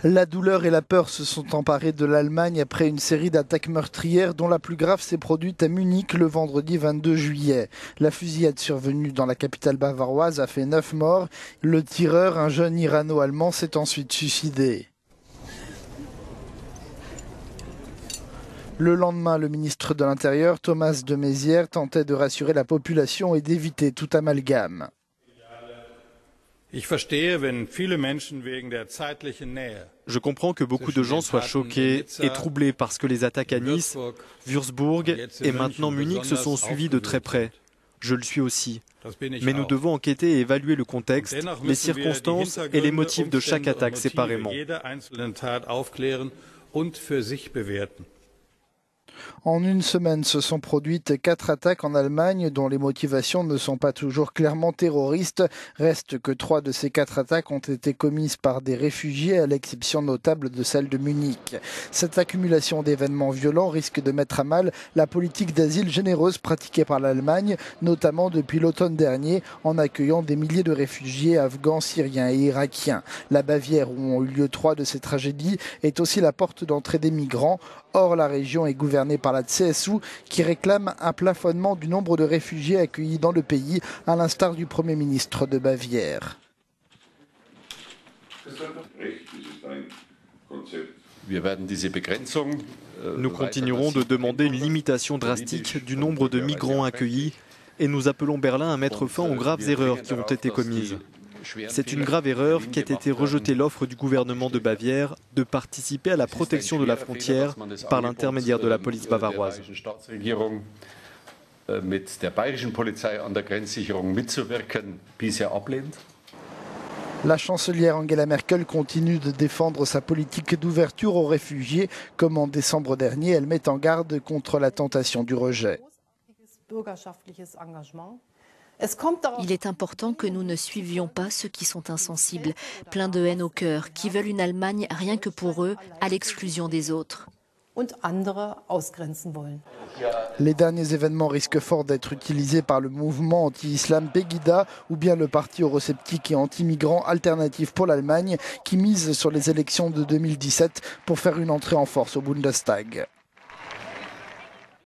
La douleur et la peur se sont emparées de l'Allemagne après une série d'attaques meurtrières dont la plus grave s'est produite à Munich le vendredi 22 juillet. La fusillade survenue dans la capitale bavaroise a fait 9 morts. Le tireur, un jeune irano-allemand, s'est ensuite suicidé. Le lendemain, le ministre de l'Intérieur, Thomas de Maizière, tentait de rassurer la population et d'éviter tout amalgame. Je comprends que beaucoup de gens soient choqués et troublés parce que les attaques à Nice, Würzburg et maintenant Munich se sont suivies de très près. Je le suis aussi. Mais nous devons enquêter et évaluer le contexte, les circonstances et les motifs de chaque attaque séparément. En une semaine, se sont produites 4 attaques en Allemagne dont les motivations ne sont pas toujours clairement terroristes. Reste que 3 de ces 4 attaques ont été commises par des réfugiés, à l'exception notable de celle de Munich. Cette accumulation d'événements violents risque de mettre à mal la politique d'asile généreuse pratiquée par l'Allemagne, notamment depuis l'automne dernier, en accueillant des milliers de réfugiés afghans, syriens et irakiens. La Bavière, où ont eu lieu 3 de ces tragédies, est aussi la porte d'entrée des migrants. Or, la région est gouvernée par la CSU qui réclame un plafonnement du nombre de réfugiés accueillis dans le pays, à l'instar du Premier ministre de Bavière. Nous continuerons de demander une limitation drastique du nombre de migrants accueillis et nous appelons Berlin à mettre fin aux graves erreurs qui ont été commises. C'est une grave erreur qu'ait été rejetée l'offre du gouvernement de Bavière de participer à la protection de la frontière par l'intermédiaire de la police bavaroise. La chancelière Angela Merkel continue de défendre sa politique d'ouverture aux réfugiés. Comme en décembre dernier, elle met en garde contre la tentation du rejet. Il est important que nous ne suivions pas ceux qui sont insensibles, pleins de haine au cœur, qui veulent une Allemagne rien que pour eux, à l'exclusion des autres. Les derniers événements risquent fort d'être utilisés par le mouvement anti-islam Pegida ou bien le parti eurosceptique et anti-migrant Alternative pour l'Allemagne qui mise sur les élections de 2017 pour faire une entrée en force au Bundestag.